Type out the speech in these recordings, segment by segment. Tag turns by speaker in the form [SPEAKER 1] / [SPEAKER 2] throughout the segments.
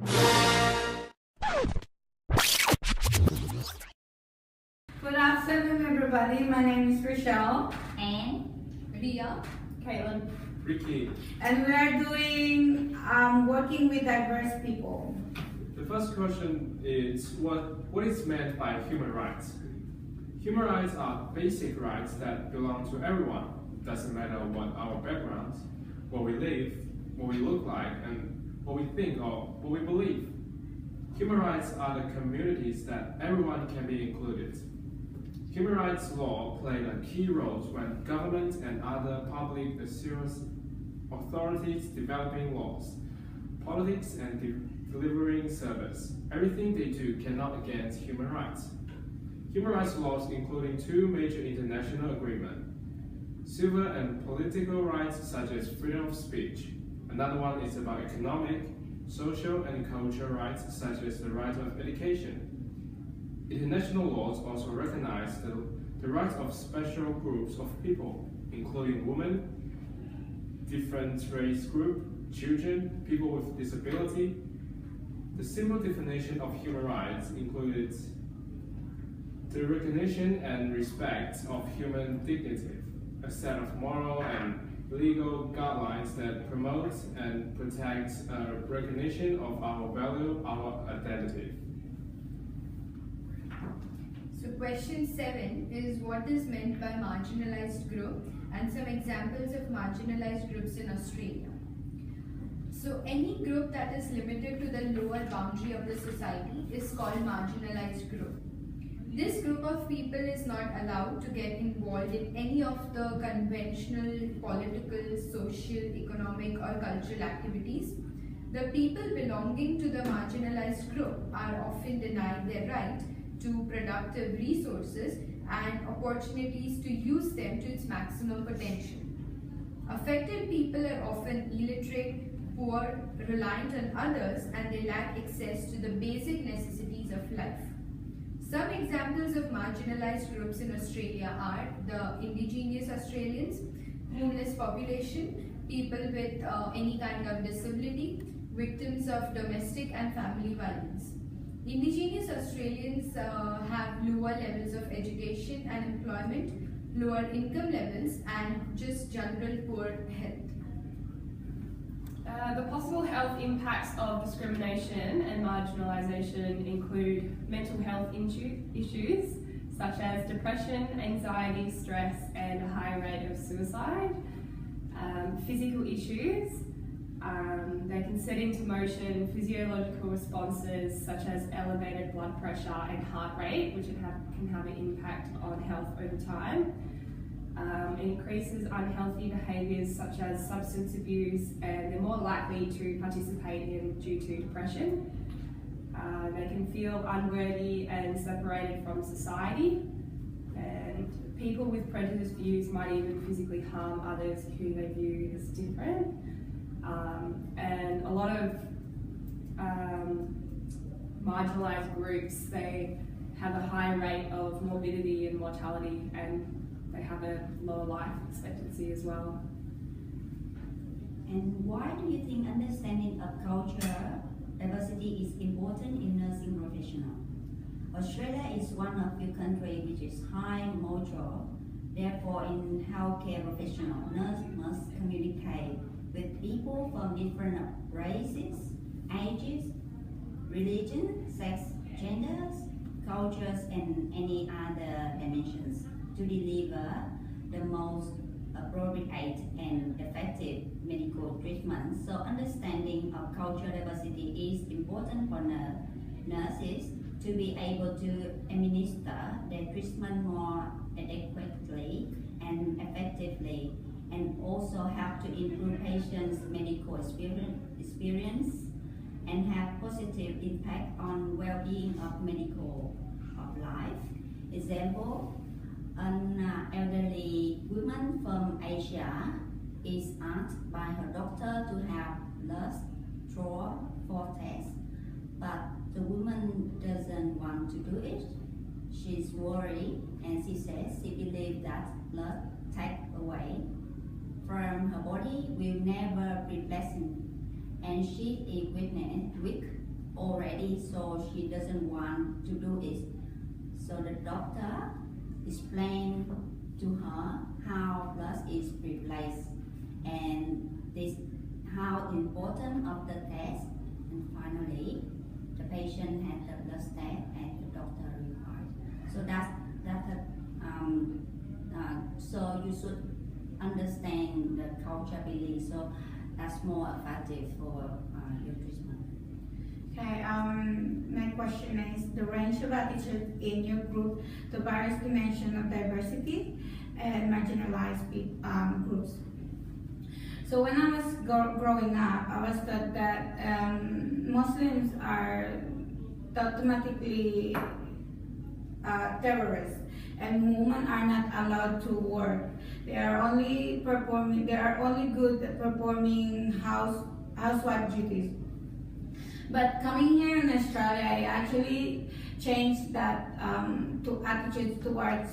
[SPEAKER 1] Good afternoon, everybody. My name is Richelle
[SPEAKER 2] And Riya,
[SPEAKER 3] Caitlin,
[SPEAKER 4] Ricky.
[SPEAKER 1] and we are doing working with diverse people.
[SPEAKER 4] The first question is what is meant by human rights? Human rights are basic rights that belong to everyone. It doesn't matter what our backgrounds, where we live, what we look like, and what we think or what we believe. Human rights are the communities that everyone can be included. Human rights law played a key role when government and other public authorities developing laws, politics, and delivering service. Everything they do cannot against human rights. Human rights laws including two major international agreements, civil and political rights such as freedom of speech. Another one is about economic, social, and cultural rights such as the right of education. International laws also recognize the rights of special groups of people, including women, different race groups, children, people with disability. The simple definition of human rights includes the recognition and respect of human dignity, a set of moral and legal guidelines that promote and protect recognition of our value, our identity.
[SPEAKER 2] so question 7 is what is meant by marginalized group and some examples of marginalized groups in Australia. So any group that is limited to the lower boundary of the society is called marginalized group. This group of people is not allowed to get involved in any of the conventional political, social, economic or cultural activities. The people belonging to the marginalized group are often denied their right to productive resources and opportunities to use them to its maximum potential. Affected people are often illiterate, poor, reliant on others, and they lack access to the basic necessities of life. Some examples of marginalized groups in Australia are the indigenous Australians, homeless population, people with any kind of disability, victims of domestic and family violence. Indigenous Australians have lower levels of education and employment, lower income levels, and just general poor health.
[SPEAKER 3] The possible health impacts of discrimination and marginalisation include mental health issues such as depression, anxiety, stress, and a high rate of suicide. Physical issues, they can set into motion physiological responses such as elevated blood pressure and heart rate, which can have an impact on health over time. It increases unhealthy behaviours such as substance abuse, and they're more likely to participate in due to depression. They can feel unworthy and separated from society, and people with prejudiced views might even physically harm others who they view as different. And a lot of marginalised groups, they have a high rate of morbidity and mortality, and they have a lower life expectancy as well.
[SPEAKER 5] And why do you think understanding of cultural diversity is important in nursing professional? Australia is one of few countries which is high mature. Therefore, in healthcare professional, nurses must communicate with people from different races, ages, religion, sex, genders, cultures, and any other dimensions to deliver the most appropriate and effective medical treatment. So understanding of cultural diversity is important for nurses to be able to administer their treatment more adequately and effectively, and also help to improve patients' medical experience and have positive impact on well-being of medical life. Example, an elderly woman from Asia is asked by her doctor to have blood for test, but the woman doesn't want to do it. She's worried, and she says she believes that blood taken away from her body will never be pleasant, and she is weak so she doesn't want to do it. So the doctor explained to her how blood is replaced and this how important of the test, and finally the patient had the blood test and the doctor required. So so you should understand the culture belief. So that's more effective for your treatment.
[SPEAKER 1] Okay, my question is the range of attitude in your group to various dimensions of diversity and marginalized groups. So when I was growing up, I was taught that Muslims are automatically terrorists, and women are not allowed to work. They are only good at performing housewife duties. But coming here in Australia, I actually changed that to attitudes towards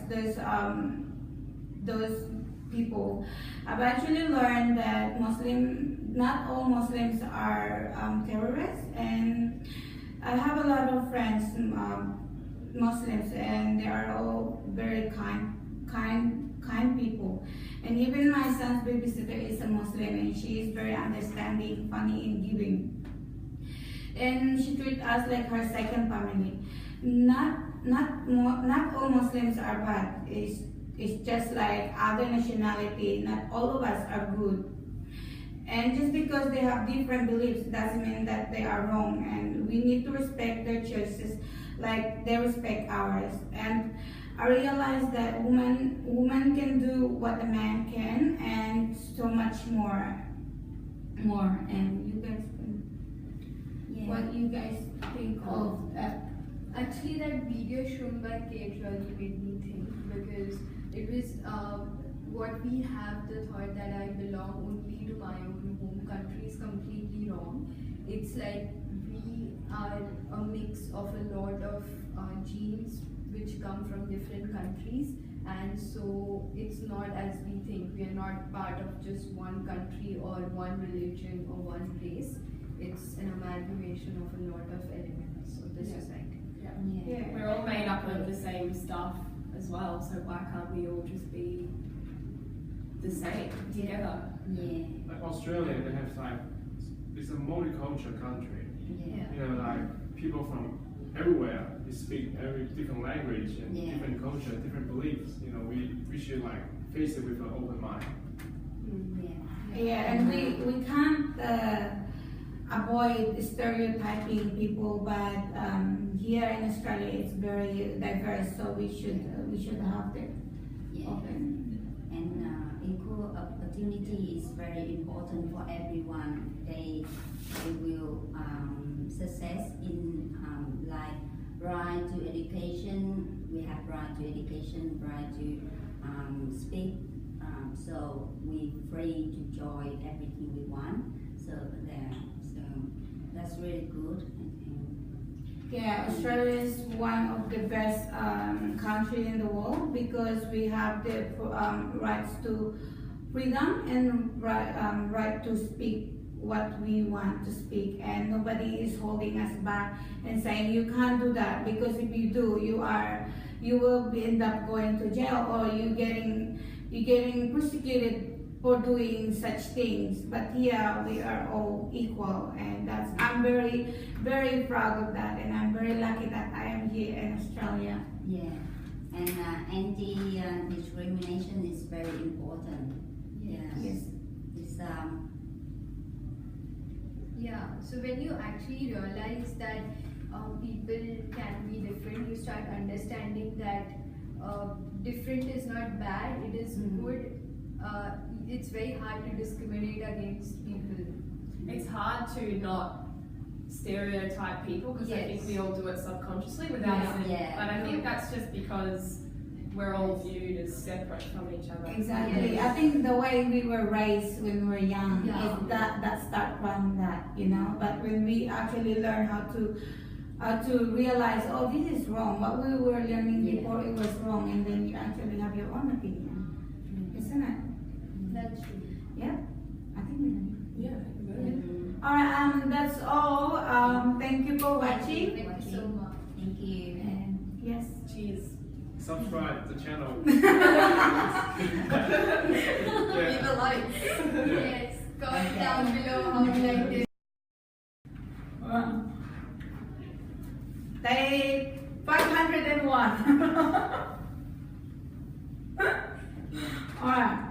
[SPEAKER 1] those people. I've actually learned that not all Muslims are terrorists, and I have a lot of friends, Muslims, and they are all very kind people. And even my son's babysitter is a Muslim, and she is very understanding, funny, and giving. And she treats us like her second family. Not all Muslims are bad. It's just like other nationality. Not all of us are good. And just because they have different beliefs doesn't mean that they are wrong. And we need to respect their choices like they respect ours. And I realized that women can do what a man can, and so much more. And you guys what you guys think of that?
[SPEAKER 2] Actually, that video shown by Kate really made me think, because it was what we have the thought that I belong only to my own home country is completely wrong. It's like we are a mix of a lot of genes which come from different countries, and so it's not as we think. We are not part of just one country or one religion or one place. It's an amalgamation of a lot of elements of the society.
[SPEAKER 3] Yeah. We're all made up of the same stuff as well, so why can't we all just be the same together?
[SPEAKER 5] Yeah.
[SPEAKER 4] Like Australia, they have it's a multicultural country.
[SPEAKER 5] Yeah.
[SPEAKER 4] You know, like people from everywhere, they speak every different language and different culture, different beliefs. You know, we should like face it with an open mind.
[SPEAKER 1] Yeah, and we can't avoid stereotyping people, but here in Australia it's very diverse, so we should have the open.
[SPEAKER 5] And equal opportunity is very important for everyone. They will success in like right to education. We have right to education, right to speak. So we free to join everything we want. So that's really good.
[SPEAKER 1] Yeah, Australia is one of the best countries in the world because we have the rights to freedom and right to speak what we want to speak, and nobody is holding us back and saying you can't do that, because if you do, you will end up going to jail, or you're getting persecuted for doing such things. But here we are all equal, and I'm very, very proud of that, and I'm very lucky that I am here in Australia.
[SPEAKER 5] Yeah, and anti-discrimination is very important.
[SPEAKER 2] Yes.
[SPEAKER 1] Yes.
[SPEAKER 5] It's
[SPEAKER 2] Yeah, so when you actually realize that people can be different, you start understanding that different is not bad, it is good. It's very hard to discriminate against people.
[SPEAKER 3] It's hard to not stereotype people because I think we all do it subconsciously without even. But I think that's just because we're all viewed as separate from each other.
[SPEAKER 1] Exactly.
[SPEAKER 2] Yes.
[SPEAKER 1] I think the way we were raised when we were young is that start from that, you know. But when we actually learn how to realize, oh, this is wrong. What we were learning before, it was wrong, and then you actually have your own opinion, isn't it?
[SPEAKER 2] That's true.
[SPEAKER 1] Yeah. I think we can.
[SPEAKER 3] Yeah.
[SPEAKER 1] All right. That's all. Thank you for watching. watching.
[SPEAKER 2] Thank you so much.
[SPEAKER 5] Thank you.
[SPEAKER 1] And yes.
[SPEAKER 3] Cheers.
[SPEAKER 4] Subscribe the channel.
[SPEAKER 3] Leave
[SPEAKER 4] Yeah.
[SPEAKER 3] a like.
[SPEAKER 2] Yes, comment down below how you like this.
[SPEAKER 1] Day 501. Alright.